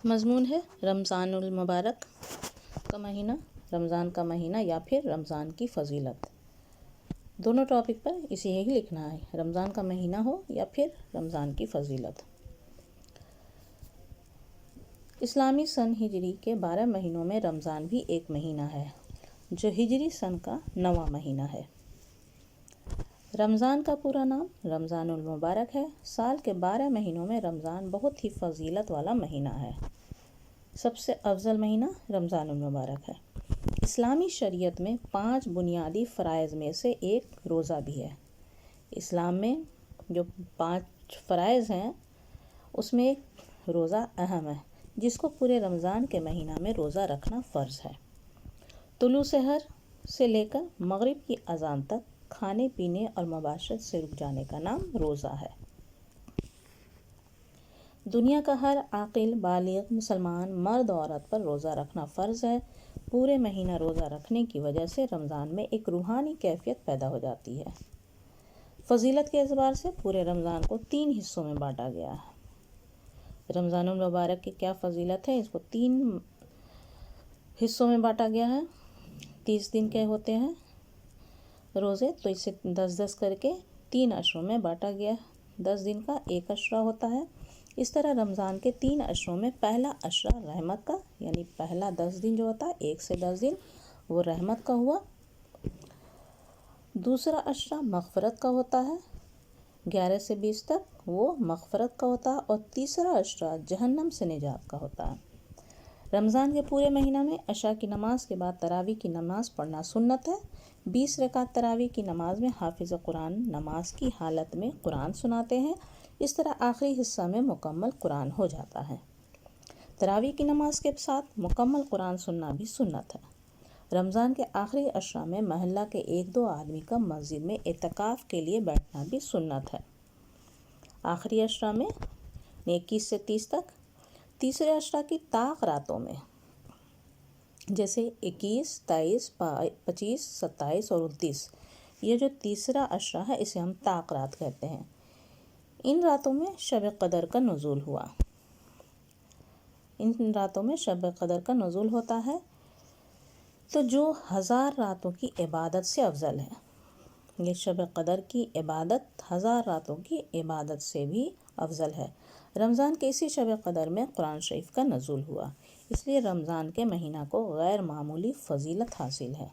مضمون ہے رمضان المبارک کا مہینہ، رمضان کا مہینہ یا پھر رمضان کی فضیلت۔ دونوں ٹاپک پر اسے ہی لکھنا ہے، رمضان کا مہینہ ہو یا پھر رمضان کی فضیلت۔ اسلامی سن ہجری کے 12 مہینوں میں رمضان بھی ایک مہینہ ہے جو ہجری سن کا 9واں مہینہ ہے۔ رمضان کا پورا نام رمضان المبارک ہے۔ سال کے 12 مہینوں میں رمضان بہت ہی فضیلت والا مہینہ ہے۔ سب سے افضل مہینہ رمضان المبارک ہے۔ اسلامی شریعت میں 5 بنیادی فرائض میں سے ایک روزہ بھی ہے۔ اسلام میں جو 5 فرائض ہیں اس میں ایک روزہ اہم ہے، جس کو پورے رمضان کے مہینہ میں روزہ رکھنا فرض ہے۔ طلوع سحر سے لے کر مغرب کی اذان تک کھانے پینے اور مباشرت سے رک جانے کا نام روزہ ہے۔ دنیا کا ہر عاقل بالغ مسلمان مرد اور عورت پر روزہ رکھنا فرض ہے۔ پورے مہینہ روزہ رکھنے کی وجہ سے رمضان میں ایک روحانی کیفیت پیدا ہو جاتی ہے۔ فضیلت کے اعتبار سے پورے رمضان کو 3 حصوں میں بانٹا گیا ہے۔ رمضان المبارک کی کیا فضیلت ہے؟ اس کو 3 حصوں میں بانٹا گیا ہے۔ 30 دن کے ہوتے ہیں روزے، تو اسے 10 کر کے 3 عشروں میں بانٹا گیا ہے۔ 10 دن کا ایک عشرہ ہوتا ہے۔ اس طرح رمضان کے 3 عشروں میں پہلا عشرہ رحمت کا، یعنی پہلا 10 دن جو ہوتا ہے 1 سے 10 دن وہ رحمت کا ہوا۔ دوسرا عشرہ مغفرت کا ہوتا ہے، 11 سے 20 تک وہ مغفرت کا ہوتا ہے، اور تیسرا عشرہ جہنم سے نجات کا ہوتا ہے۔ رمضان کے پورے مہینہ میں عشاء کی نماز کے بعد تراویح کی نماز پڑھنا سنت ہے۔ 20 رکعت تراویح کی نماز میں حافظ قرآن نماز کی حالت میں قرآن سناتے ہیں۔ اس طرح آخری حصہ میں مکمل قرآن ہو جاتا ہے۔ تراویح کی نماز کے ساتھ مکمل قرآن سننا بھی سنت ہے۔ رمضان کے آخری عشرہ میں محلہ کے 1-2 آدمی کا مسجد میں اعتکاف کے لیے بیٹھنا بھی سنت ہے۔ آخری عشرہ میں 21 سے 30 تک۔ تیسرے عشرہ کی طاق راتوں میں جیسے 21، 23، 25، 27 اور 29، یہ جو تیسرا عشرہ ہے اسے ہم طاق رات کہتے ہیں۔ ان راتوں میں شب قدر کا نزول ہوا۔ ان راتوں میں شب قدر کا نزول ہوتا ہے تو جو 1000 راتوں کی عبادت سے افضل ہے۔ یہ شب قدر کی عبادت 1000 راتوں کی عبادت سے بھی افضل ہے۔ رمضان کے اسی شب قدر میں قرآن شریف کا نزول ہوا، اس لیے رمضان کے مہینہ کو غیر معمولی فضیلت حاصل ہے۔